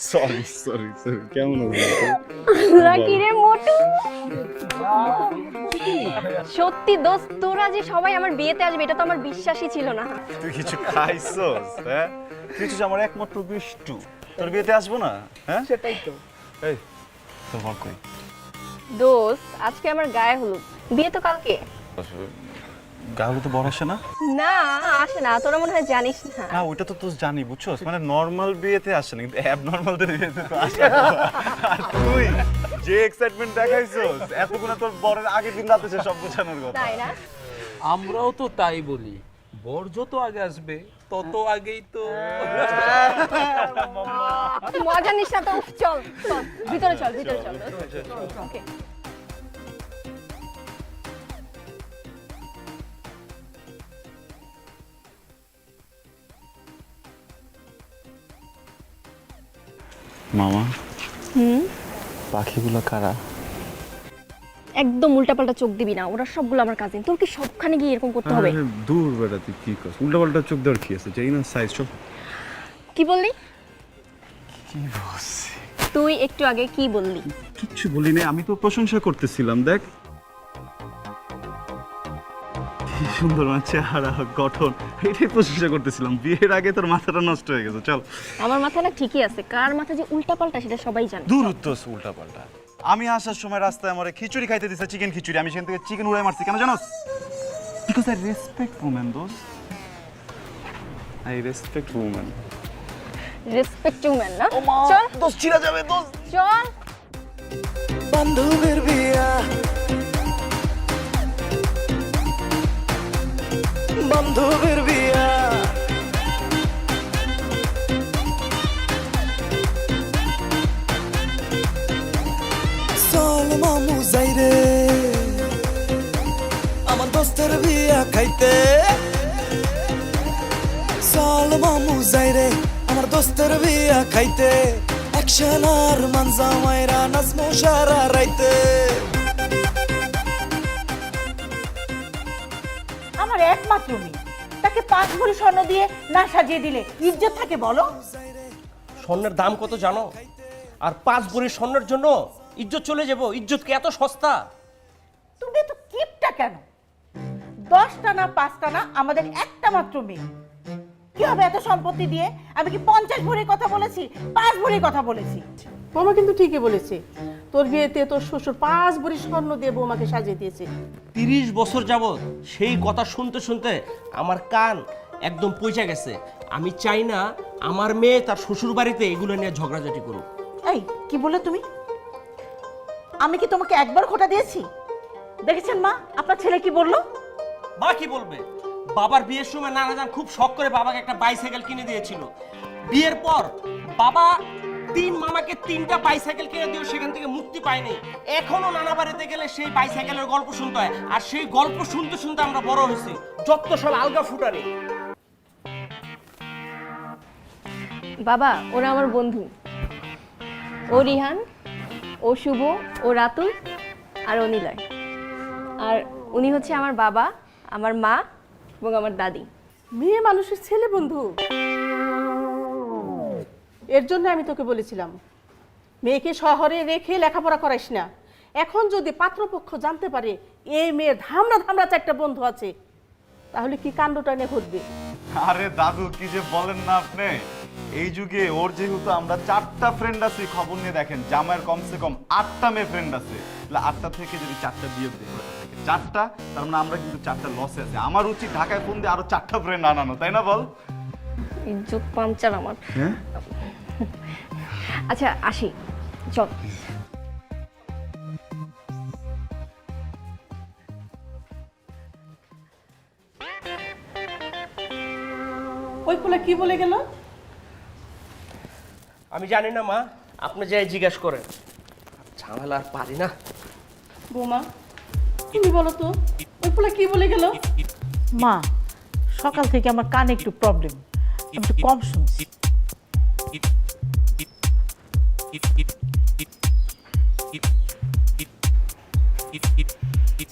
Sorry sorry sorry, কেমন কিরে মোটু, সত্যি দোস্ত তোরা যে সবাই আমার বিয়েতে আসবে এটা তো আমার বিশ্বাসই ছিল না। তুই কিছু খাইছস? হ্যাঁ, তুই তো আমার একমাত্র বিষ্টু, তোর বিয়েতে আসবো না? হ্যাঁ সেটাই তো। এই তোর বর কই? দোস্ত আজকে আমার গায়ে হলুদ, বিয়ে তো কালকে। গাহলে তো বর আসে না? না আসে না, তোরা মনে হয় জানিস না। না ওইটা তো তুই জানি, বুঝছস, মানে নরমাল বিয়েতে আসে না, কিন্তু অ্যাবনরমালদের বিয়েতে তো আসে। আর তুই যে এক্সাইটমেন্ট দেখাইছস, এতক্ষণ তোর বরের আগের দিন রাতে সে সব বোঝানোর কথা। তাই না? আমরাও তো তাই বলি, বর যত আগে আসবে তত আগেই তো। মজা নিস না তো, চল চল ভিতরে চল, ভিতরে চল। ওকে মামা, পাখিগুলো কারা? একদম উল্টাপাল্টা চোখ দিবি না, ওরা সবগুলো আমার কাজিন। তোর কি সবখানে গিয়ে এরকম করতে হবে? দূর বেটা, তুই কি করছিস? উল্টাপাল্টা চোখ দেওয়ার কি আছে? যেই না সাইজ সব। কি বললি? কি বলছিস? তুই একটু আগে কি বললি? কিচ্ছু বলি না, আমি তো প্রশংসা করতেছিলাম। দেখ কি সুন্দর আমার চেহারা, গঠন, এটাই প্রশংসা করতেছিলাম। বিয়ের আগে তোর মাথাটা নষ্ট হয়ে গেছে। চল। আমার মাথা না ঠিকই আছে, কার মাথা যে উল্টাপাল্টা সেটা সবাই জানে। দূর তো উল্টাপাল্টা। আমি আসার সময় রাস্তায় আমার খিচুড়ি খাইতে দিছে, চিকেন খিচুড়ি। আমি সেখান থেকে চিকেন উড়াই মারছি, কেন জানোস? বিকজ আই রেসপেক্ট উমেন দোস্ত, I respect women. Respect to man না? চল দোস্ত ছিড়া যাবে দোস্ত। চল। বান্ধবীর বিয়া, বান্ধবীর বিয়া, চল মামু যাই রে আমার দোস্তের বিয়া খাইতে, চল মামু যাই রে আমার দোস্তের বিয়া খাইতে, অ্যাকশন আর মানজা মাইরা নাচমু সারা রাইতে। আমার একমাত্র মেয়ে, তাকে 5 ভরি স্বর্ণ দিয়ে না সাজিয়ে দিলে ইজ্জত থাকে বলো? স্বর্ণের দাম কত জানো? আর 5 ভরি স্বর্ণের জন্য ইজ্জত চলে যাব? ইজ্জত কি এত সস্তা? তুমি তো কিপটা কেন? 10টা না 5টা না, আমাদের একটা মাত্র মেয়ে, কি হবে এত সম্পত্তি দিয়ে? আমি কি 50 ভরির কথা বলেছি? 5 ভরির কথা বলেছি। মামা কিন্তু ঠিকই বলেছে, তোর বিয়েতে তোর শ্বশুর 5 ভরি স্বর্ণ দিয়ে বৌমাকে সাজিয়ে দিয়েছে। 30 বছর যাবত সেই কথা শুনতে শুনতে আমার কান একদম পচে গেছে। আমি চাই না আমার মেয়ে তার শ্বশুর বাড়িতে এগুলো নিয়ে ঝগড়াঝাটি করুক। এই কি বললে তুমি? আমি কি তোমাকে একবার খোটা দিয়েছি? দেখেছেন মা, আপনার ছেলে কি বললো? মা কি বলবে? বাবার বিয়ের সময় নানাজান খুব শখ করে বাবাকে একটা বাইসাইকেল কিনে দিয়েছিল। বিয়ের পর বাবা 3 মামাকে 3টা বাইসাইকেল কিনে দিয়েও সেখান থেকে মুক্তি পায়নি। এখনো নানা বাড়িতে গেলে সেই বাইসাইকেলের গল্প শুনতে হয়, আর সেই গল্প শুনতে শুনতে আমরা বড় হয়েছি। যত সব আলগা ফুটানি। বাবা ওরা আমার বন্ধু, ও রিহান, ও শুভ, ও রাতুল আর ও নিলয়। আর উনি হচ্ছে আমার বাবা, আমার মা এবং আমার দাদি। মেয়ে মানুষের ছেলে বন্ধু, এর জন্য আমি তোকে বলেছিলাম মেয়েকে শহরে রেখে লেখাপড়া করাইস না। এখন যদি পাত্রপক্ষ জানতে পারে এই মেয়ের ধামড়া ধামড়া 4টা বন্ধু আছে, তাহলে কি কাণ্ডটা নিয়ে ঘটবে? আরে দাদু কি যে বলেন না আপনি, এই যুগে ওর যেহেতু আমরা 4টা ফ্রেন্ড আছি, খবর নিয়ে দেখেন জামাইয়ের কমসে কম 8টা মেয়ে ফ্রেন্ড আছে। তাহলে 8টা থেকে যদি 4টা বিয়ে দিই, 4টা, তার মানে আমরা কিন্তু 4টা লসে আছে। আমার উচিত ঢাকায় ফোন দিয়ে আরো 4টা ফ্রেন্ড আনানো, তাই না বল? ইজ্জত পাঞ্চার আমার। হ্যাঁ আচ্ছা আসি, চল। ওই পোলা কি বলে গেল? আমি জানি না মা, আপনি যাই জিজ্ঞাসা করেন। ঝামেলা আর পারি না। বৌমা তুমি বলো তো, ওই পোলা কি বলে গেল? মা, সকাল থেকে আমার কানে একটু প্রবলেম, আমি একটু কম শুনছি।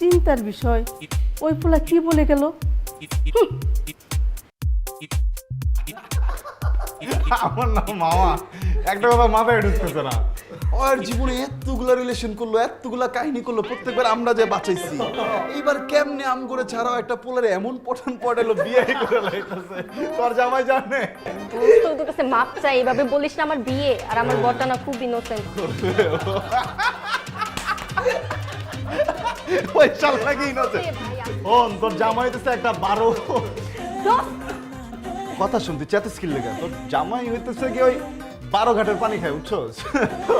চিন্তার বিষয়, ওই পোলা কি বলে গেল? আমার নাম মামা, একটা কথা মাথায় ঢুকতেছে না। ওর জীবনে এতগুলা রিলেশন করলো, এতগুলা কাহিনী করলো, প্রত্যেকবার আমরা যে বাঁচাইছি, এইবার কেমনে আম করে ছাড়াও একটা পোলারে এমন পঠান পড়ালো বিয়ে করে লাইতেছে। তোর জামাই জানে তো তোর কাছে মাপ চাই, এভাবে বলিস না আমার বিয়ে আর আমার বরটা না খুব ইনোসেন্ট। ওই শালা কি নছে ওন তোর জামাই হইতেছে একটা 12 কথা শুনতে চেতে স্কিল লেগে। তোর জামাই হইতেছে কি ওই 12 ঘাটের পানি খায়, বুঝছস?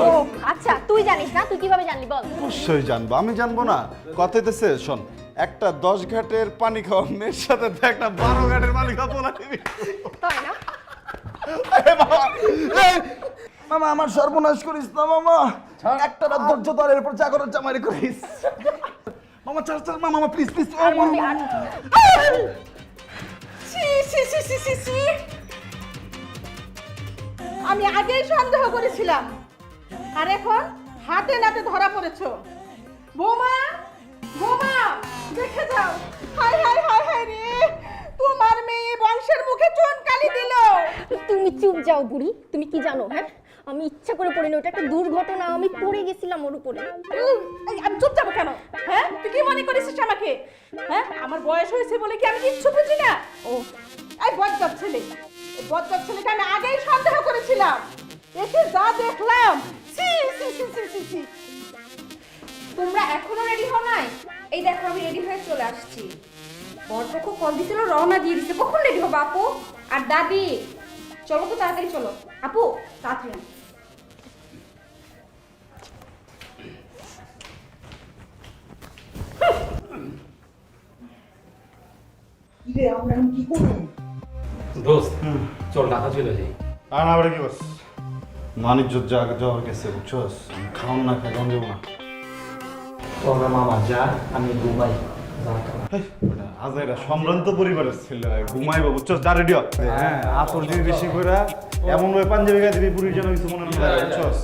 ও আচ্ছা, তুই জানিস না, তুই কিভাবে জানলি বল? অবশ্যই জানবো, আমি জানবো না? কথা হইতেছে শোন, একটা 10 ঘাটের পানি খাওয়া মেয়ের সাথে তো একটা 12 ঘাটের পানি খাওয়া পোলা দিবি। তাই না? মামা আমার সর্বনাশ করিস না মামা, একটা রাত ধৈর্য ধর, এরপর যা করার জামাইরে করিস। মামা চল চল মামা, প্লিজ প্লিজ। আর বলবি আর ছি ছি ছি ছি ছি ছি। আমি আগেই সন্দেহ করেছিলাম, আর এখন হাতে নাতে ধরা পড়েছো। বৌমা, বৌমা, দেখে যাও। হায় হায় হায় হায় রে, তোমার মেয়ে বংশের মুখে চুনকালি দিল। তুমি চুপ যাও বুড়ি, তুমি কি জানো? হ্যাঁ, আমি ইচ্ছা করে পড়িনি, ওটা একটা দুর্ঘটনা, আমি পড়ে গেছিলাম ওর উপরে। এই, আমি চুপ যাবো কেন? হ্যাঁ, তুই কি মনে করেছিস আমাকে? হ্যাঁ, আমার বয়স হয়েছে বলে কি আমি কিচ্ছু বুঝি না? ও এই বজ্জাত ছেলে, এই বজ্জাত ছেলেকে আমি আগেই সন্দেহ করেছিলাম। একে যা দেখলাম, ছি ছি ছি ছি ছি ছি। তোমরা এখনো রেডি হও নাই? এই দেখো আমি রেডি হয়ে চলে আসছি। বরপক্ষ কল দিছিল, রওনা দিয়ে দিছে। কখন রেডি হবো আপু? আর দাদি, চলো তো তাড়াতাড়ি চলো। আপু তাড়াতাড়ি। দোস্ত চল ঢাকা চলে যাই। আর না বলে কি বস, মানিজ্য জায়গা যাওয়ার গেছে, বুঝছস? খাওন না খাই গন্ধ না। তোমরা মামা যা, আমি ঘুমাই। আজ এটা সম্ভ্রান্ত পরিবারের ছেলেরা ঘুমাইবো, বুঝছস? যা রেডি হ। হ্যাঁ, আসর দিবি বেশি কইরা, এমন ভাবে পাঞ্জাবি গায়ে দিবি পুরুষ যেন কিছু মনে না হয়, বুঝছস?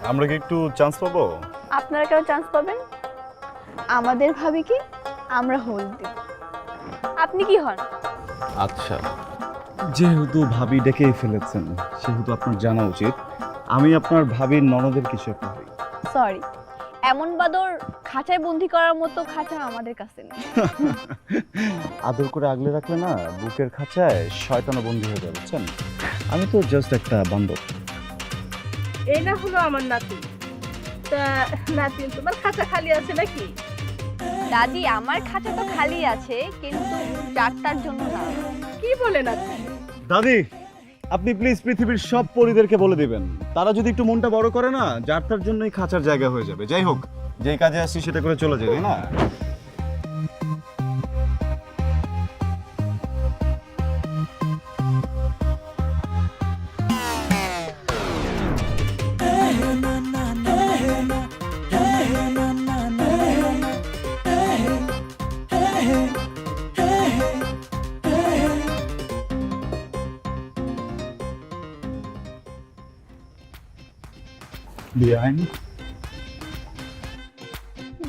আমরা কি একটু চান্স পাবো? আপনারা কেউ চান্স পাবেন? আমাদের ভাবি কি আমরা হোল দিব। আপনি কি হন? আচ্ছা, যেহেতু ভাবি ডেকেই ফেলেছেন, সেহেতু আপনার জানা উচিত আমি আপনার ভাবির ননদের কিছু একটা হই। সরি, এমন বাদর খাঁচায় বন্দি করার মতো খাঁচা আমাদের কাছে নেই। আদর করে আগলে রাখলে না বুকের খাঁচায় শয়তানও বন্দি হয়ে যাবে, বুঝছেন? আমি তো জাস্ট একটা বান্ধব। এই না হলো আমার নাতি। তা নাতি তোমার খাঁচা খালি আছে নাকি? দাদি আমার খাঁচা তো খালি আছে, কিন্তু যাত্রার জন্য না। কি বলেন আপনি? দাদি, আপনি প্লিজ পৃথিবীর সব পরিদেরকে বলে দিবেন, তারা যদি একটু মনটা বড় করে না, যাত্রার জন্যই খাঁচার জায়গা হয়ে যাবে। যাই হোক, যেই কাজে আসছি সেটা করে চলে যাবে, তাই না?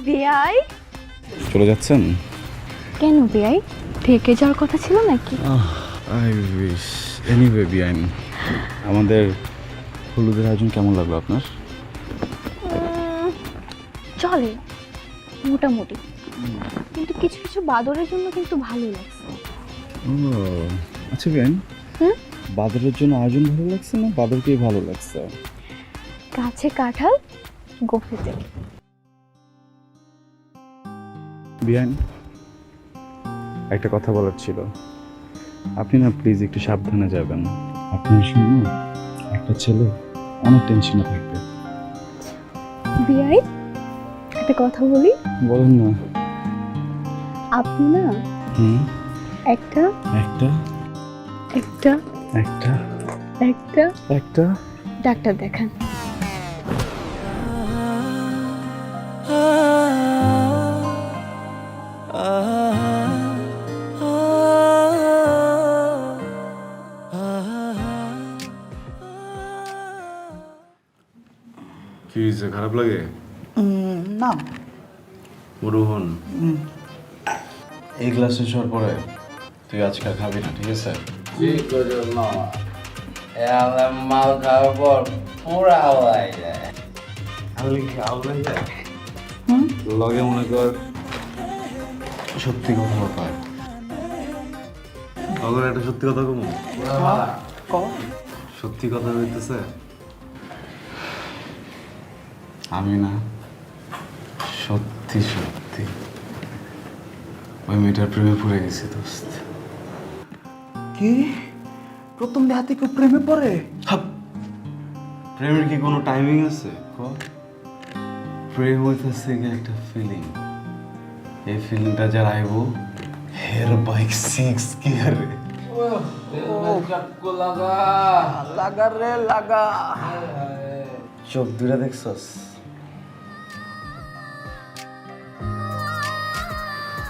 বিয়াই? চলে যাচ্ছেন? কেন বিয়াই, থেকে যাওয়ার কথা ছিল নাকি? I wish. এনিওয়ে বিআইন, আমাদের হলুদের আয়োজন কেমন লাগলো আপনার? চলে মোটামুটি, কিন্তু কিছু কিছু বাদরের জন্য কিন্তু ভালো লাগছে। ও আচ্ছা বিআইন, হুম? বাদরের জন্য আয়োজন ভালো লাগছে না বাদরকেই ভালো লাগছে? গাছে কাঁঠাল, গোফেতে। বিআইন, একটা কথা বলার ছিল। আপনি না প্লিজ একটু সাবধানে যাবেন। আপনার শুনুন, একটা ছেলে অনেক টেনশনে থাকবে। বিয়াই, একটা কথা বলি। বলেন না। আপনি না হুম, একটা একটা একটা একটা একটা একটা ডাক্তার দেখান। কি হয়েছে, খারাপ লাগে? না, রোহন, এই গ্লাস শেষ হওয়ার পরে তুই আজকাল খাবি না, ঠিক আছে? মাল খাওয়ার পর পুরা আওয়াই যায়। লগে মনে কর সত্যি কথা পায়। লগের একটা সত্যি কথা কম, সত্যি কথা হইতেছে আমি না সত্যি সত্যি ওই মেয়েটার প্রেমে পড়ে গেছি দোস্ত। কি প্রথম দেখাতে কেউ প্রেমে পড়ে? প্রেমের কি কোনো টাইমিং আছে? প্রেম হইতেছে একটা ফিলিং, এই ফিলিংটা যার আইব হের বাইক 6 গিয়ারে। লাগা রে লাগা। চোখ দুটা দেখছস?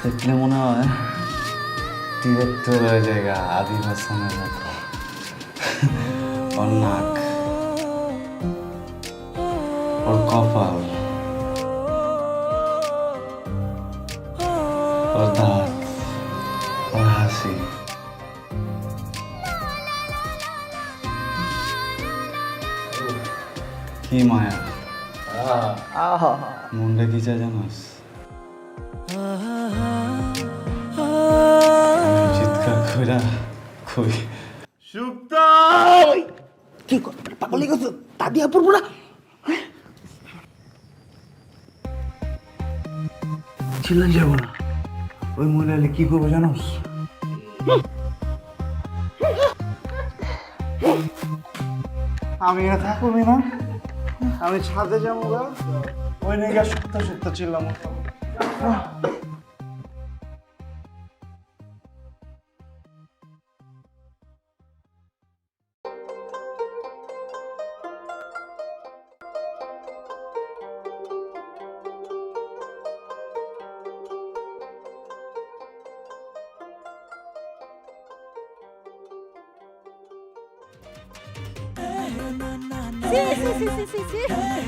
দেখলে মনে হয় ডিরেক্টরের জায়গা আদিল হাসানের মতো। ওর নাক, ওর কপাল, ওর দাঁত, ওর হাসি, কি মায়া। মনটা কি চায় জানোস? চিৎকার কইরা কই, সুক্তা! কি পাগল হয়ে গেছো? দাদিয়া পড়বো না? চিল্লান যাবো না, ওই মহিলা এলে কি করবো জানোস? আমি এখানে থাকবি না, আমি ছাদে যাবো গা, ওই নিয়ে সুক্তা সুক্তা চিল্লাম।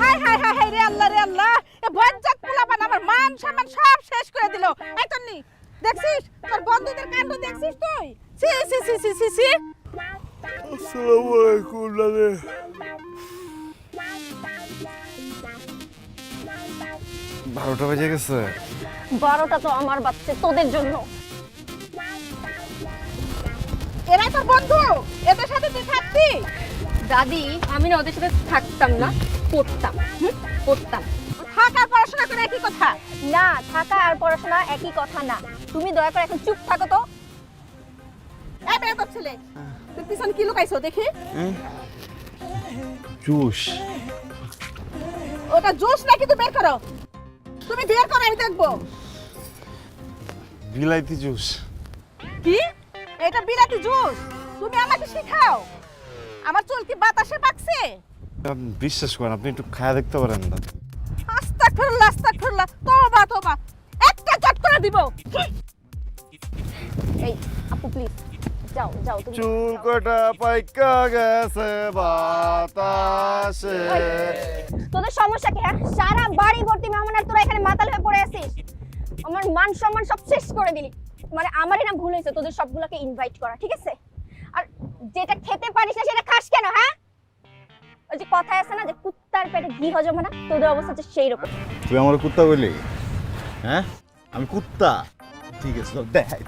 হাই হাই হাই হাই রে আল্লাহ রে আল্লাহ, এ বজ্জাত পোলাপান আমার মান সম্মান সব শেষ করে দিল। এই তন্নি, দেখছিস তোর বন্ধুদের কাণ্ড দেখছিস তুই? সি সি সি সি সি সি। আসসালামু আলাইকুম দাদা। 12টা বেজে গেছে। 12টা তো আমার বাচ্চা তোদের জন্য। এরা তোর বন্ধু, এদের সাথে তুই থাকতি? দাদি, আমি না ওদের সাথে থাকতাম না, পড়তাম। পড়তাম। থাক আর পড়াশোনা করে একই কথা। না, থাকা আর পড়াশোনা একই কথা না। তুমি দয়া করে এখন চুপ থাকো তো। এই বেয়াদব ছেলে, তুই পিছন কি লুকাইছো দেখি? জুস। ওটা জুস নাকি তুই বের করো? তুমি বের করো, আমি দেখবো। বিলাইতি জুস। কি? এটা বিলাতি জুস? তুমি আমাকে শেখাও? আমার চুল কি বাতাসে পাকছে? বিশ্বাস করেন, আপনি একটু খায়া দেখতে পারেন না। আস্তাগফিরুল্লাহ, আস্তাগফিরুল্লাহ, তওবা তওবা, একটা চট করে দিব। এই আপু প্লিজ যাও যাও তুমি। চুল কটা পাইকা গেছে বাতাসে। তোদের সমস্যা কি? হ্যাঁ, সারা বাড়ি ভর্তি মেহমান আর তোরা এখানে মাতাল হয়ে পড়ে আছিস। আমার মান সম্মান সব শেষ করে দিলি। মানে আমারই না ভুল হয়েছে তোদের সবগুলোকে ইনভাইট করা, ঠিক আছে? আর যেটা খেতে পারিস না সেটা খাস কেন? হ্যাঁ, ওই যে কথায় আছে না যে কুত্তার পেটে ঘি হজম হয় না, তোদের অবস্থা হচ্ছে সেই রকম। তুই আমার কুত্তা বললি? হ্যাঁ, আমি কুত্তা? ঠিক আছে, তো দেখাই।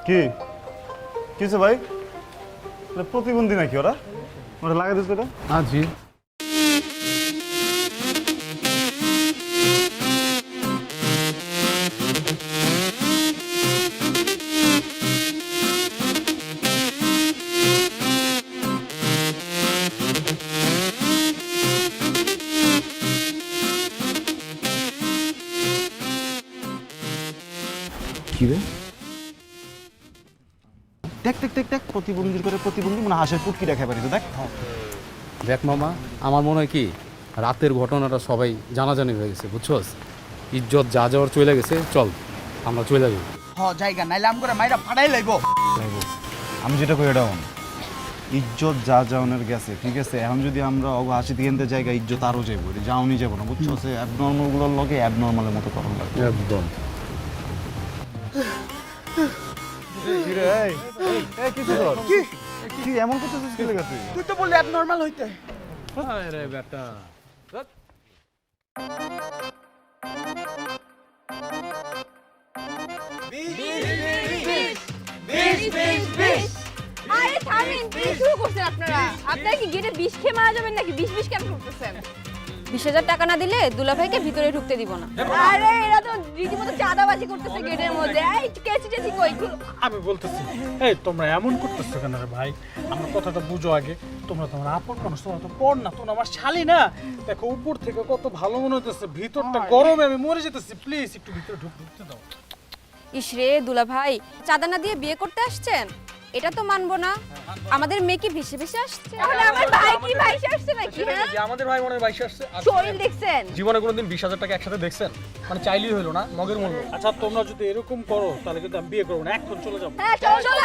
কি কিছু ভাই, প্রতিবন্ধী নাকি ওরা? ওরা লাগাই দিস এটা? হ্যাঁ জি। কি রে? দেখ দেখ দেখ দেখ, প্রতিবন্ধীর করে প্রতিবন্ধী, মানে হাঁসের পুটকি দেখা পারি তো। দেখ দেখ মামা, আমার মনে হয় কি রাতের ঘটনাটা সবাই জানাজানি হয়ে গেছে, বুঝছস? ইজ্জত যা যাওয়ার চলে গেছে, চল আমরা চলে যাবো। জায়গা নাইলে আম করে মাইরা ফাটাই লাইবো। আমি যেটা কই এটা ইজ্জত যা যাওনের গেছে, ঠিক আছে? এখন যদি আমরা হাসি দিকে জায়গা ইজ্জত আরো যাবো, যাওনি যাবো না, বুঝছো? সে অ্যাবনর্মাল গুলোর লগে অ্যাবনর্মালের মতো করণ লাগবে একদম। কি এমন করতেছিস? কি লেগে তুই? তুই তো বললি অ্যাবনর্মাল হইতে। আরে বেটা, আরে থামেন, কি শুরু করছেন আপনারা? আপনারা কি গেটে বিষ খেয়ে মারা যাবেন নাকি? বিষ কেন করতেছেন? 20,000 টাকা না দিলে দুলাভাইকে ভিতরে ঢুকতে দিব না। আরে এরা তো রীতিমতো চাঁদাবাজি করতেছে গেটের মধ্যে। এই কেচি টেচি কই? আমি বলতেছি, এই তোমরা এমন করতেছো কেন রে ভাই? আমার কথাটা বুঝো আগে। তোমরা তোমার আপন মানুষ, তোমরা তো পড় না, তোমরা আমার শালি না। দেখো উপর থেকে কত ভালো মনে হইতেছে, ভিতরটা গরমে আমি মরে যেতেছি। প্লিজ একটু ভিতরে ঢুকতে দাও। ইসরে দুলাভাই, চাঁদা না দিয়ে বিয়ে করতে আসছেন? এটা তো মানবো না। আমাদের মেয়ে কি ভেসে ভেসে আসছে? তাহলে আমার ভাই কি ভাইসে আসছে নাকি? হ্যাঁ, আমাদের ভাই মনে হয় বাইশে আসছে। শরীর দেখছেন? জীবনে কোনোদিন 20,000 টাকা একসাথে দেখছেন? মানে চাইলেই হলো না, মগের মূল্য। আচ্ছা তোমরা যদি এরকম করো তাহলে কিন্তু আমি বিয়ে করবো না, এখন চলে যাবো। হ্যাঁ চলো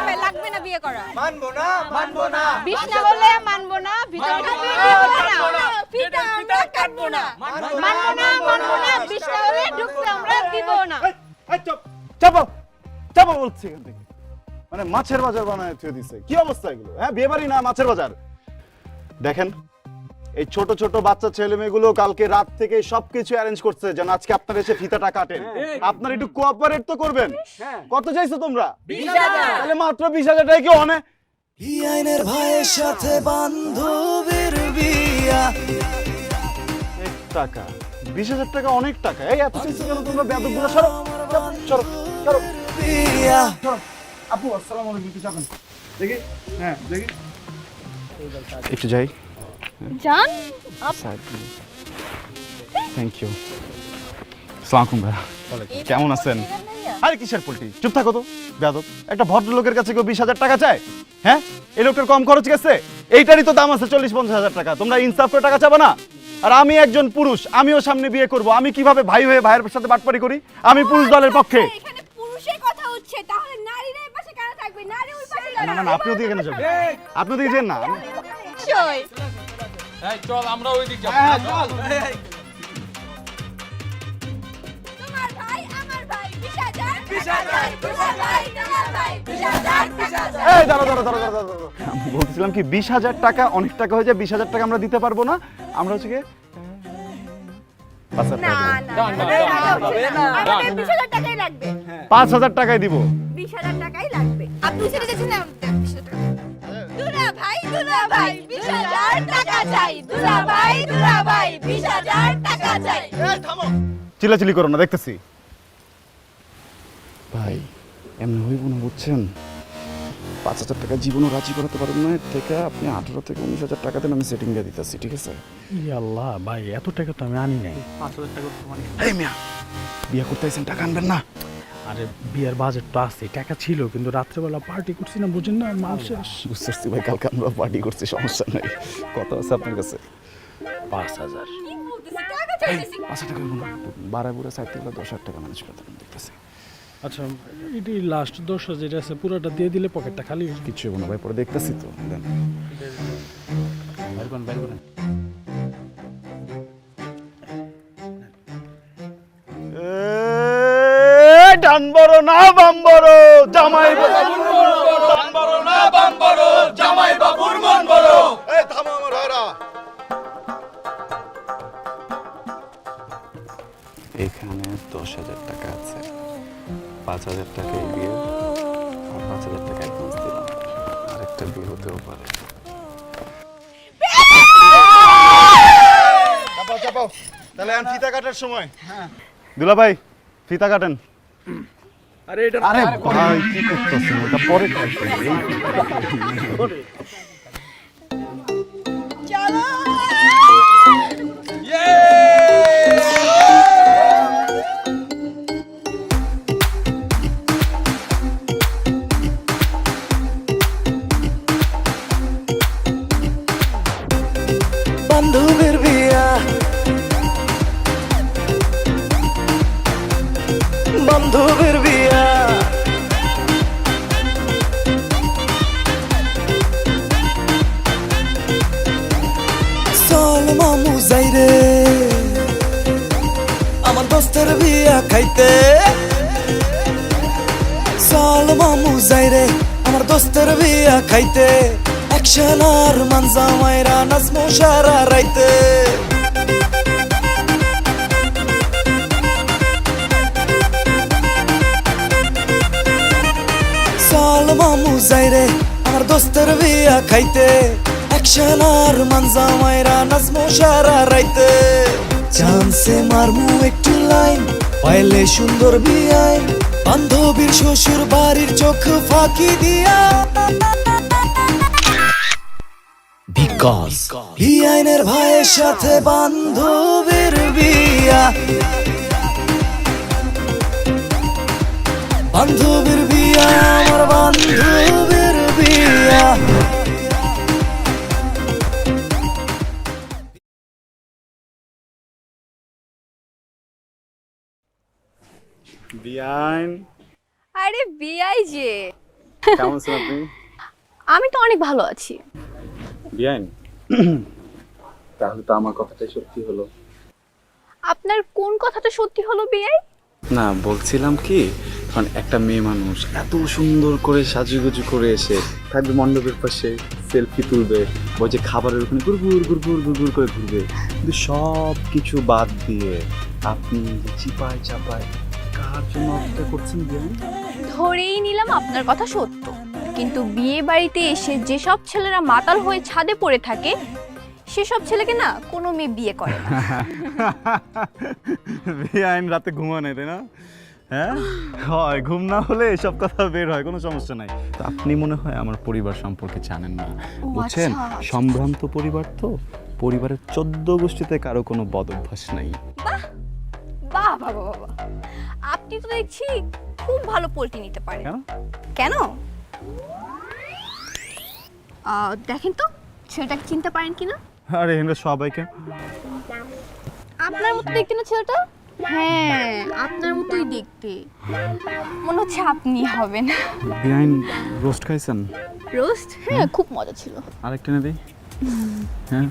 ভাই লাগবে না বিয়ে করা। মানবো না, মানবো না। বিষ না হলে মানবো না, ভিতরে পিতা আমরা কাটবো না। মানবো না, বিষ না হলে ঢুকতে আমরা দিব না। চাপো চাপো বলছি এখান থেকে। মানে মাছের বাজার বানায় থুয়ে দিছে। কি অবস্থা এগুলো? হ্যাঁ, বিয়ে বাড়ি না মাছের বাজার। দেখেন, এই ছোট ছোট বাচ্চা ছেলে মেয়েগুলো কালকে রাত থেকে সবকিছু অ্যারেঞ্জ করছে যেন আজকে আপনারা এসে ফিতাটা কাটেন। আপনারা একটু কোঅপারেট তো করবেন। কত চাইছো তোমরা? 20,000। তাহলে মাত্র 20,000 টাকা কি অনেক? ই আইনের ভাইয়ের সাথে বান্ধবীর বিয়া। টাকা 20,000 টাকা অনেক টাকা। এই এত কিছু কেন তোমরা বেয়াদবগুলো? সরো সরো সরো বিয়া সরো। আপু আসসালামু আলাইকুম। একটু যাবেন দেখি? হ্যাঁ দেখি, একটু যাই। জান থ্যাংক ইউ। আসসালামু আলাইকুম ভাইয়া, কেমন আছেন? আরে কিসের পোল্টি? চুপ থাকো তো বেয়াদব। একটা ভদ্রলোকের কাছে কেউ 20,000 টাকা চায়? হ্যাঁ, এই লোকটার কম খরচ গেছে? এইটারই তো দাম আছে 40-50,000 টাকা। তোমরা ইনসাফ করে টাকা চাবে না? আর আমি একজন পুরুষ, আমিও সামনে বিয়ে করব। আমি কিভাবে ভাই হয়ে ভাইয়ের সাথে বাটপারি করি? আমি পুরুষ দলের পক্ষে। এখানে পুরুষের কথা হচ্ছে, তাহলে নারীরা এই পাশে কেন থাকবে? নারী ওই পাশে না না না, আপনি ওদিকে কেন যাবেন? আপনি ওদিকে যান না। নিশ্চয়ই। এই চল আমরা ওই দিক যাবো। চল। তোমার ভাই আমার ভাই 20,000 20,000 তোমার ভাই 20,000 20,000 এই আমি বলছিলাম কি 20,000 টাকা অনেক টাকা হয়ে যায়, 20,000 টাকা আমরা দিতে পারবো না, আমরা হচ্ছে কি 5,000 টাকা দিব। 20,000 টাকাই লাগবে। 5,000 টাকাই দিব। 20,000 টাকাই লাগবে। আপনি ছেড়ে যাচ্ছেন না 20,000 টাকা। দুলা ভাই 20,000 টাকা চাই। দুলা ভাই 20,000 টাকা চাই। চিল্লাচিল্লি করো না, দেখতেছি। ভাই এমনি হইব না বুঝছেন, 5,000 টাকা জীবনও রাজি করাতে পারবেন না, এর থেকে আপনি 18 থেকে 19,000 টাকা দেন, আমি সেটিং দিয়ে দিতেছি, ঠিক আছে? আল্লাহ ভাই, এত টাকা তো আমি আনি নাই। 5,000 টাকা মানে এই মিয়া, বিয়ে করতে আইছেন, টাকা আনবেন না? আরে বিয়ের বাজেট তো আছে, টাকা ছিল, কিন্তু রাত্রেবেলা পার্টি করছি না, বুঝেন না, মাল শেষ। বুঝতে পারছি ভাই, কালকে আমরা পার্টি করছি, সমস্যা নাই। কত আছে আপনার কাছে? 5,000। কি বলতেছিস? টাকা চাইতেছি। 5,000 টাকা হইব না, বাড়ায় বুড়া চাইতে গেলে 10,000 টাকা ম্যানেজ করতে পারেন, দেখতেছি। আচ্ছা, এটি লাস্ট 10,000 যেটা আছে পুরোটা দিয়ে দিলে পকেটটা খালি হয়ে যাবে। কিচ্ছু হইব না ভাই, পরে দেখতেছি তো। দেন। বাইর করেন। ডান বড় না বাম বড়, জামাই বাবুর মন বড়। এই থামো আমার ভাইরা। এখানে 10,000 টাকা আছে, 5,000 টাকা এই বিয়ে, আর 5,000 টাকা অ্যাডভান্স দিলাম, আরেকটা বিয়ে হতেও পারে। চাপাও, তাহলে আমি ফিতা কাটার সময়। দুলা ভাই ফিতা কাটেন। আরে ভাই কি করতেছেন, ওটা পরে কাটবেন। চলো। বান্ধবীর বিয়া, বান্ধবীর বিয়া, চল মামু যাই রে আমার দোস্তের বিয়া খাইতে, চল মামু যাই রে আমার দোস্তের বিয়া খাইতে, অ্যাকশন আর মানজা মাইরা নাচমো সারা রাইতে। চল মামু যাই রে আমার দোস্তের বিয়া খাইতে, অ্যাকশন আর মানজা মাইরা নাচমো সারা রাইতে। চান্সে মারমু একটু লাইন, পাইলে সুন্দর বিয়াইন, বান্ধবীর শ্বশুর বাড়ির চোখ ফাঁকি দিয়া। বিকজ বিআইনের ভাইয়ের সাথে বান্ধবীর বিয়া, বান্ধবীর বিয়া, আমার বান্ধবীর বিয়া। বিয়াইন, আরে বিআই যে, কেমন আছেন আপনি? আমি তো অনেক ভালো আছি। বিয়াইন, তাহলে তো আমার কথাটাই সত্যি হলো। আপনার কোন কথাটা সত্যি হলো বিআই? না, বলছিলাম কি, কারণ একটা মেয়ে মানুষ এত সুন্দর করে সাজুগুজু করে এসে থাকবে মণ্ডপের পাশে, সেলফি তুলবে, ওই যে খাবারের ওখানে গুড়গুড় গুড়গুড় গুড়গুড় করে ঘুরবে, কিন্তু সব কিছু বাদ দিয়ে আপনি যে চিপায় চাপায় কার জন্য অপেক্ষা করছেন বিয়াইন? ধরেই নিলাম আপনার কথা সত্য, কিন্তু বিয়ে বাড়িতে এসে যেসব ছেলেরা মাতাল হয়ে ছাদে পড়ে থাকে, সেসব ছেলেকে না কোনো মেয়ে বিয়ে করে না। বিয়াইন রাতে ঘুমা নেই, তাই না? হ্যাঁ হয়, ঘুম না হলে এসব কথা বের হয়, কোনো সমস্যা নাই। তো আপনি মনে হয় আমার পরিবার সম্পর্কে জানেন না, বুঝছেন? সম্ভ্রান্ত পরিবার তো, পরিবারের 14 গোষ্ঠীতে কারো কোনো বদ অভ্যাস নাই। বাহ বাহ বাবা বাবা, আপনি তো দেখছি খুব ভালো পোল্ট্রি নিতে পারেন। কেন? কেন? দেখেন তো ছেলেটাকে চিনতে পারেন কিনা? আরে এখানে সবাইকে আপনার মতো দেখতে না ছেলেটা? হ্যাঁ আপনার মতোই দেখতে, মনে হচ্ছে আপনি হবেন। বিয়াইন রোস্ট খাইছেন? রোস্ট? হ্যাঁ খুব মজা ছিল। আরেকটা না দিই? হ্যাঁ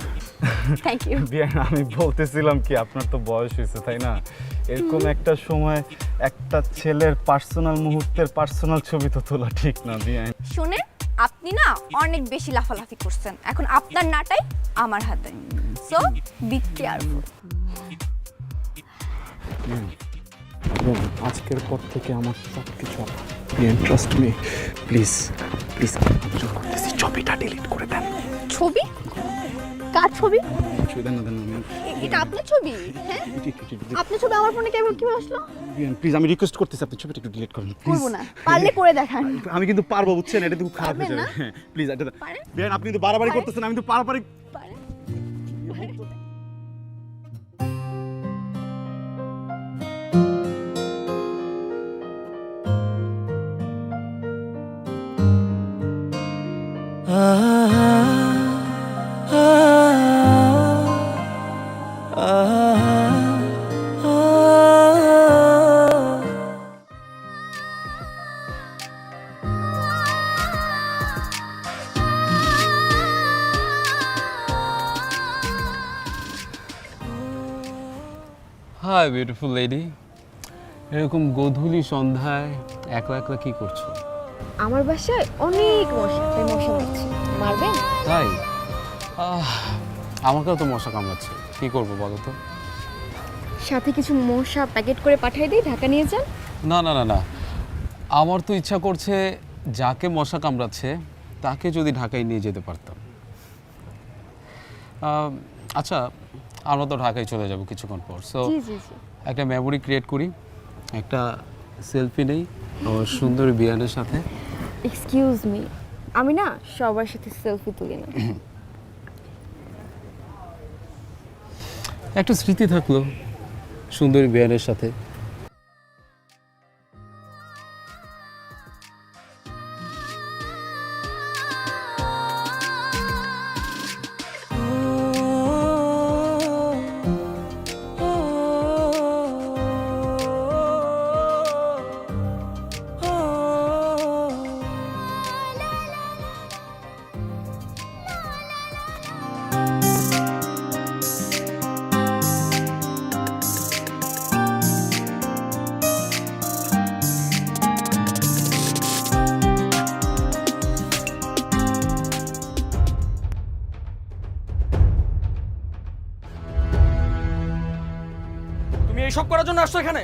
থ্যাংক ইউ। বিয়াইন আমি বলতেছিলাম কি, আপনার তো বয়স হয়েছে তাই না, এরকম একটা সময় একটা ছেলের পার্সোনাল মুহূর্তের পার্সোনাল ছবি তো তোলা ঠিক না বিয়াইন। শুনে আপনি না অনেক বেশি লাফালাফি করছেন, এখন আপনার নাটাই আমার হাতে, সো বি কেয়ারফুল। আজকের পর থেকে আমার সব কিছু ট্রাস্ট মি প্লিজ প্লিজ করতেছি ছবিটা ডিলিট করে দেন। ছবি? কার ছবি? দেন না এটা আপনার ছবি? হ্যাঁ, আপনার ছবি আমার ফোনে কেমন কিভাবে আসলো? প্লিজ আমি রিকোয়েস্ট করতেছি আপনি ছবিটা একটু ডিলিট করেন করব না, পারলে করে দেখান। আমি কিন্তু পারবো, বুঝছেন? এটা খুব খারাপ হয়ে পারবেন যাবে। না? হ্যাঁ প্লিজ এটা পারেন? বিয়ান, আপনি কিন্তু বাড়াবাড়ি পারেন? করতেছেন, আমি তো বাড়াবাড়ি পারেন? হাই বিউটিফুল লেডি, এরকম গোধূলি সন্ধ্যায় একলা একলা কি করছো? আমার বাসায় অনেক মশা, তাই মশা মারছি। মারবেন? তাই আমাকেও তো মশা কামড়াচ্ছে, কি করবো বলো তো? সাথে কিছু মশা প্যাকেট করে পাঠিয়ে দিই, ঢাকা নিয়ে যান। না না না না, আমার তো ইচ্ছা করছে যাকে মশা কামড়াচ্ছে তাকে যদি ঢাকায় নিয়ে যেতে পারতাম। আচ্ছা, আমরা তো ঢাকায় চলে যাব কিছুক্ষণ পর, সো জি জি জি। একটা মেমোরি ক্রিয়েট করি, একটা সেলফি নেই আমার সুন্দর বিয়ানের সাথে। এক্সকিউজ মি, আমি না সবার সাথে সেলফি তুলি না। একটা স্মৃতি থাকলো সুন্দরী বিয়ানের সাথে। তুমি এইসব করার জন্য আসছো এখানে?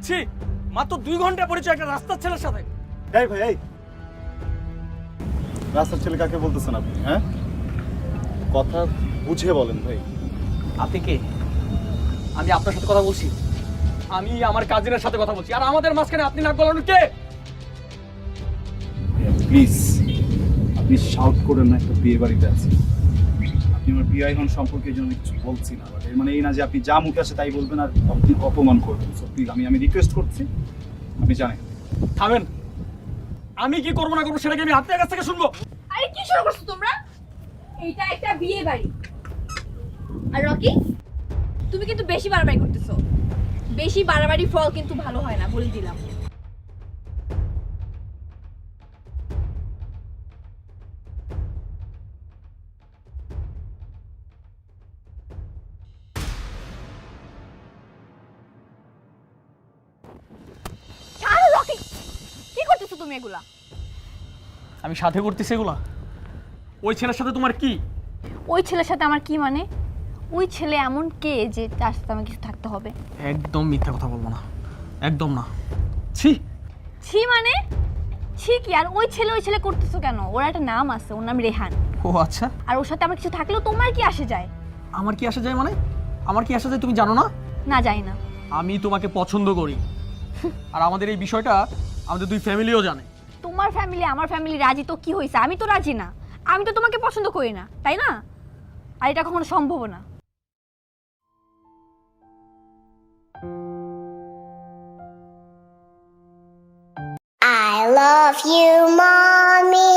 ছি, মাত্র 2 ঘন্টা পরিচয় একটা রাস্তার ছেলের সাথে। এই ভাই, এই রাস্তার ছেলে কাকে বলতেছেন আপনি? হ্যাঁ, কথা বুঝে বলেন ভাই। আপনি কে? আমি আপনার সাথে কথা বলছি, আমি আমার কাজিনের সাথে কথা বলছি, আর আমাদের মাঝখানে আপনি নাক গলানো কে? প্লিজ আপনি শাউট করেন না, একটা বিয়ে বাড়িতে আছে। আপনি আমার বিয়ে এখন সম্পর্কে জন্য কিছু বলছি না, বাট এর মানে এই না যে আপনি যা মুখে আসে তাই বলবেন আর আপনি অপমান করবেন। সো প্লিজ আমি রিকোয়েস্ট করছি, আপনি জানেন। থামেন, আমি কি করবো না করবো সেটাকে আমি আপনার কাছ থেকে শুনবো? আরে কি শুরু করছো তোমরা? এইটা একটা বিয়ে বাড়ি। আর রকি, তুমি কিন্তু বেশি বাড়াবাড়ি করতেছো। বেশি বাড়াবাড়ি ফল কিন্তু ভালো হয় না, বলে দিলাম। ছাড়ো রকি, কি করতেছো তুমি এগুলা? আমি সাথে করতেছি এগুলা? ওই ছেলের সাথে তোমার কি? ওই ছেলের সাথে আমার কি মানে? ওই ছেলে এমন কে যে তার সাথে আমার কিছু থাকতে হবে? একদম মিথ্যা কথা বলবো না, একদম না। ছি ছি মানে? ছি কি? আর ওই ছেলে করতেছো কেন? ওর একটা নাম আছে, ওর নাম রেহান। ও আচ্ছা, আর ওর সাথে আমার কিছু থাকলেও তোমার কি আসে যায়? আমার কি আসা যায় মানে? আমার কি আসা যায় তুমি জানো না? না, জানি না। আমি তোমাকে পছন্দ করি, আর আমাদের এই বিষয়টা আমাদের 2 ফ্যামিলিও জানে। তোমার ফ্যামিলি আমার ফ্যামিলি রাজি তো কি হয়েছে? আমি তো রাজি না। আমি তো তোমাকে পছন্দ করি না, তাই না? আর এটা কখনো সম্ভব না। I love you, mommy.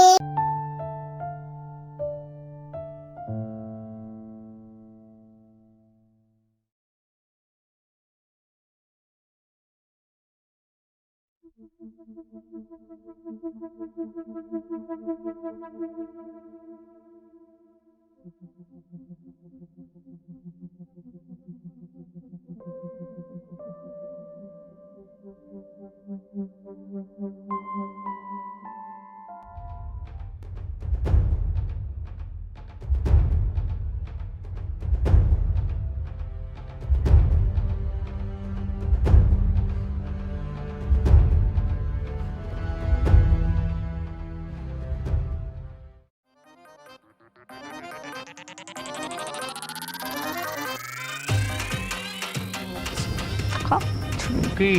কি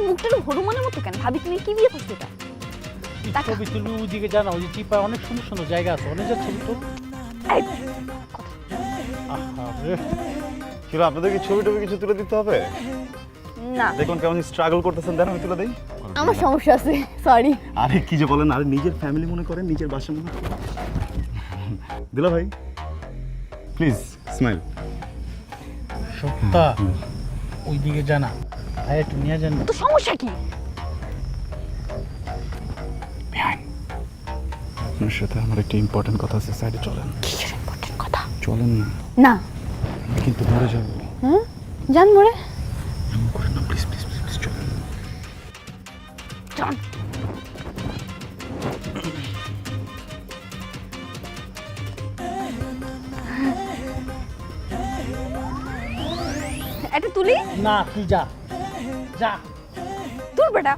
মুখটা একটু হনুমানের মতো কেন? ভাবি তুমি কি বিয়ে করতে চাও? টাকা। ছবি তুলবি ওইদিকে জানা, ওই যে চিপায় অনেক সুন্দর সুন্দর জায়গা আছে, অনেক যাচ্ছে তো। এই, আহারে, কিলো আপনাদের কি ছবি টবি কিছু তুলে দিতে হবে? না দেখুন কেমন স্ট্রাগল করতেছেন, দেন আমি তুলে দেই। আমার সমস্যা আছে, সরি। আরে কি যে বলেন, আরে নিজের ফ্যামিলি মনে করেন, নিজের বাসা মনে করেন। দিলা ভাই প্লিজ স্মাইল। সত্তা ওইদিকে জানা, ভাই একটু নিয়ে যান। তো সমস্যা কি? আপনার সাথে আমার একটা ইম্পর্টেন্ট কথা আছে, সাইডে চলেন। কিসের ইম্পর্টেন্ট কথা? চলেন না, না। আমি কিন্তু মরে যাবো। হ্যাঁ জান মরে এমন করেন না, প্লিজ প্লিজ প্লিজ চলেন। জান। এটা তুলি? না তুই যা যা। তুল বেটা।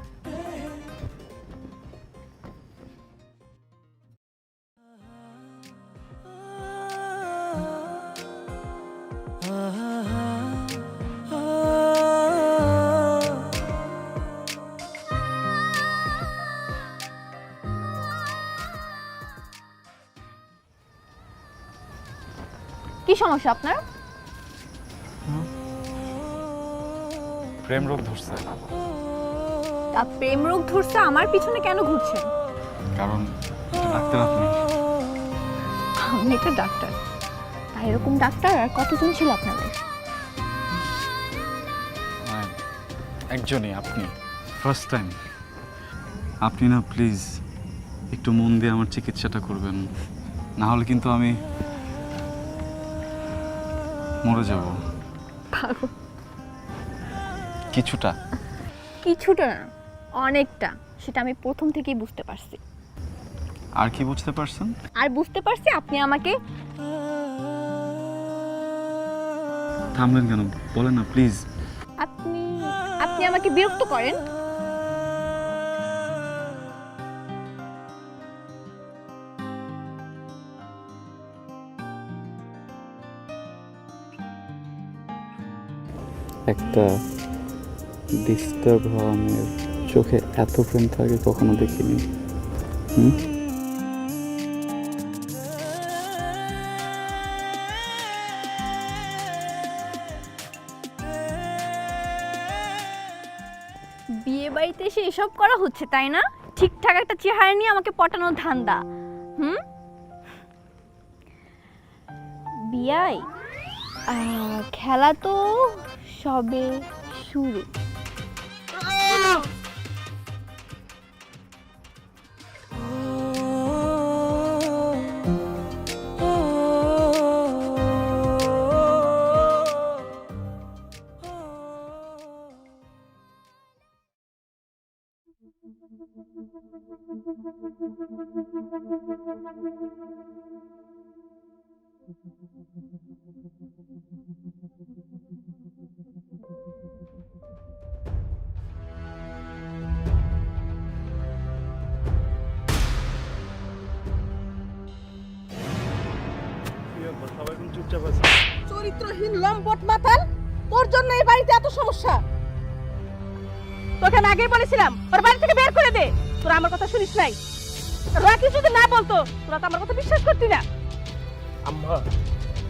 কি সমস্যা আপনার? প্রেম রোগ ধরছে। তা প্রেম রোগ ধরছে, আমার পিছনে কেন ঘুরছেন? কারণ ডাক্তার আপনি। আমি একটা ডাক্তার। তা এরকম ডাক্তার আর কতজন ছিল আপনাদের? একজনই, আপনি ফার্স্ট টাইম। আপনি না প্লিজ একটু মন দিয়ে আমার চিকিৎসাটা করবেন, না হলে কিন্তু আমি মরে যাব। পাগল। কিছুটা কিছুটা না, অনেকটা। সেটা আমি প্রথম থেকেই বুঝতে পারছি। আর কি বুঝতে পারছেন? আর বুঝতে পারছি আপনি আমাকে থামলেন কেন, বলেন না প্লিজ। আপনি আপনি আমাকে বিরক্ত করেন। একটা ডিস্টার্ব হওয়া মেয়ের চোখে এত প্রেম থাকে কখনো দেখিনি। বিয়ে বাড়িতে এসে এসব করা হচ্ছে তাই না? ঠিকঠাক একটা চেহারা নিয়ে আমাকে পটানোর ধান্দা। বিয়াই খেলা তো সবে শুরু। সবাই এখন চুপচাপ আছে। চরিত্রহীন লম্পট মাতাল, তোর জন্য এই বাড়িতে এত সমস্যা। তোকে আমি আগেই বলেছিলাম ওর বাড়ি থেকে বের করে দে। তোরা আমার কথা শুনিস নাই। রাকি যদি না বলতো তোরা তো আমার কথা বিশ্বাস করতি না। আম্মা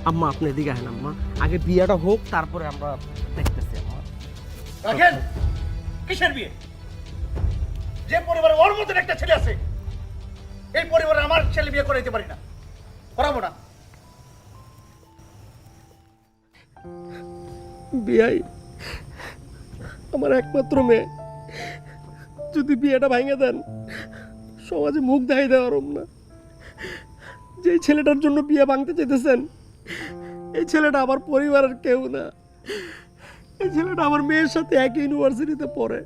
আম্মা আপনি এদিকে আসেন আম্মা, আগে বিয়েটা হোক তারপরে আমরা দেখতেছি। আম্মা রাখেন, কিসের বিয়ে? যে পরিবারে ওর মতন একটা ছেলে আছে, এই পরিবারে আমার ছেলে বিয়ে করাইতে পারি না, করাবো না। বিয়াই আমার একমাত্র মেয়ে, যদি বিয়েটা ভাঙে দেন সমাজে মুখ দেখাই দেওয়ার না। যে ছেলেটার জন্য বিয়ে ভাঙতে চাইতেছেন, এই ছেলেটা আমার পরিবারের কেউ না। এই ছেলেটা আমার মেয়ের সাথে একই ইউনিভার্সিটিতে পড়ে।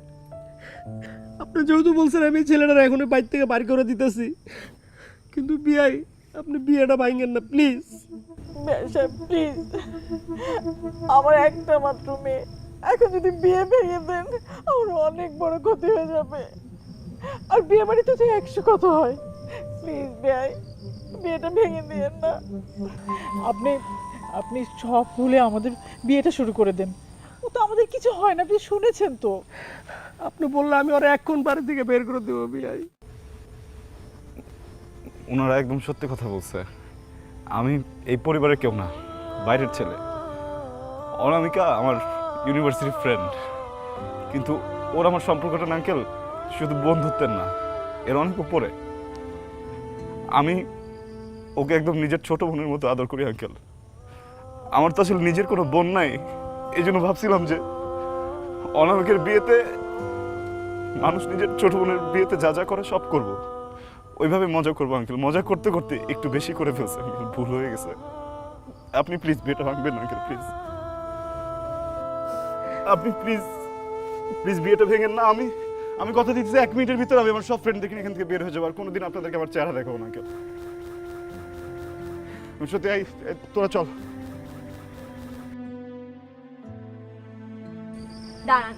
আপনি যেহেতু বলছেন আমি এই ছেলেটার এখনই বাইর থেকে বাড়ি করে দিতেছি, কিন্তু বিয়াই আপনি বিয়েটা ভাঙেন না প্লিজ। প্লিজ, আমার একটা মাত্র মেয়ে, এখন যদি বিয়ে ভেঙে দেন আমার অনেক বড় ক্ষতি হয়ে যাবে। আর বিয়ে বাড়িতে তো 100 কথা হয়। প্লিজ ভাই, বিয়েটা ভেঙে দিয়েন না। আপনি আপনি সব ভুলে আমাদের বিয়েটা শুরু করে দেন। ও তো আমাদের কিছু হয় না, আপনি শুনেছেন তো। আপনি বললে আমি ওরা এখন বাড়ি থেকে বের করে দেবো বিয়াই। ওনারা একদম সত্যি কথা বলছে। আমি এই পরিবারের কেউ না, বাইরের ছেলে। অনামিকা আমার ইউনিভার্সিটির ফ্রেন্ড, কিন্তু ওর আমার সম্পর্কটা না আঙ্কেল শুধু বন্ধুত্বের না, এর অনেক উপরে। আমি ওকে একদম নিজের ছোট বোনের মতো আদর করি আঙ্কেল। আমার তো আসলে নিজের কোনো বোন নাই, এই জন্য ভাবছিলাম যে অনামিকের বিয়েতে মানুষ নিজের ছোট বোনের বিয়েতে যা যা করে সব করব, ওইভাবে মজা করবো আঙ্কেল। মজা করতে করতে একটু বেশি করে ফেলছে আঙ্কেল, ভুল হয়ে গেছে। আপনি প্লিজ বিয়েটা ভাঙবেন না আঙ্কেল, প্লিজ। আপনি প্লিজ প্লিজ বিয়েটা ভেঙেন না। আমি কথা দিচ্ছি 1 মিনিটের ভিতরে আমি আমার সব ফ্রেন্ডদেরকে এখান থেকে বের হয়ে যাবো, আর কোনোদিন আপনাদেরকে আমার চেহারা দেখাবো না আঙ্কেল। সত্যি তোরা চল। দাঁড়ান,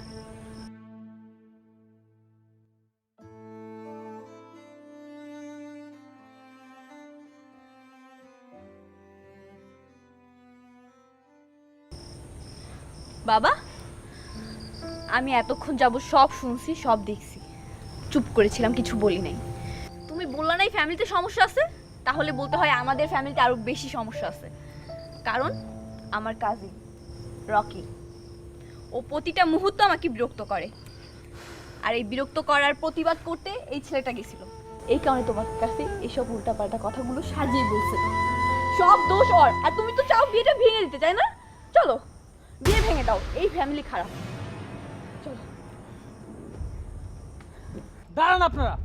বাবা আমি এতক্ষণ যাব সব শুনছি, সব দেখছি, চুপ করেছিলাম, কিছু বলি নাই। তুমি বললা নাই ফ্যামিলিতে সমস্যা আছে, তাহলে বলতে হয় আমাদের ফ্যামিলিতে আরো বেশি সমস্যা আছে। কারণ আমার কাজিন রকি, ও প্রতিটা মুহূর্ত আমাকে বিরক্ত করে, আর এই বিরক্ত করার প্রতিবাদ করতে এই ছেলেটা গেছিল। এই কারণে তোমার কাছে এইসব উল্টাপাল্টা কথাগুলো সাজিয়ে বলছে। সব দোষ ওর, আর তুমি তো চাও বিয়েটা ভেঙে দিতে, তাই না? চলো বিয়ে ভেঙে দাও, এই ফ্যামিলি খারাপ। চলো। দাঁড়ান আপনারা,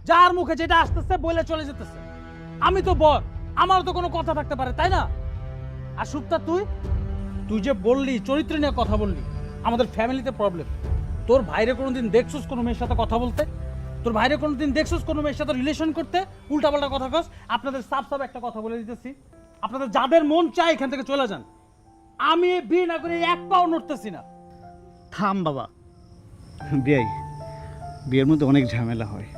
যার মুখে যেটা আসতেছে বলে চলে যেতেছে। আমি তো বর, আমার তো কোনো কথা থাকতে পারে, তাই না? আর সুপ্তা তুই যে বললি চরিত্র নিয়ে কথা বললি, আমাদের ফ্যামিলিতে প্রবলেম। তোর ভাইরে কোনোদিন দেখছস কোনো মেয়ের সাথে কথা বলতে? তোর ভাইরে কোনোদিন দেখছস কোনো মেয়ের সাথে রিলেশন করতে? উল্টাপাল্টা কথা কস। আপনাদের সাফ একটা কথা বলে দিতেছি, আপনাদের যাদের মন চায় এখান থেকে চলে যান। আমি বিয়ে না করে এক পাও নড়তেছি না। থাম বাবা, বিয়ের মধ্যে অনেক ঝামেলা হয়,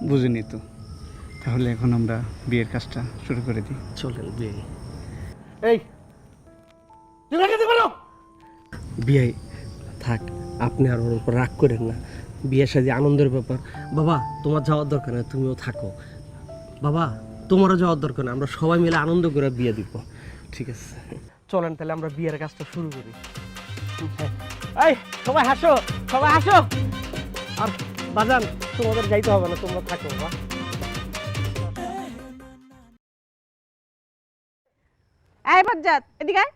বুঝিনি তো। তাহলে এখন আমরা বিয়ের কাজটা শুরু করে দিই। চলেন বিয়ে। এই তুই রেখে পারো বিয়ে থাক, আপনি আর ওর উপর রাগ করেন না। বিয়ের সাথে আনন্দের ব্যাপার। বাবা তোমার যাওয়ার দরকার নেই, তুমিও থাকো। বাবা তোমারও যাওয়ার দরকার নেই, আমরা সবাই মিলে আনন্দ করে বিয়ে দিব। ঠিক আছে, চলেন তাহলে আমরা বিয়ের কাজটা শুরু করি। এই সবাই হাসো, সবাই হাসো। আর বাজান তোমাদের যাইতে হবে না, তোমরা থাকো। বাবা এই বাজ্জাত এদিকে আয়।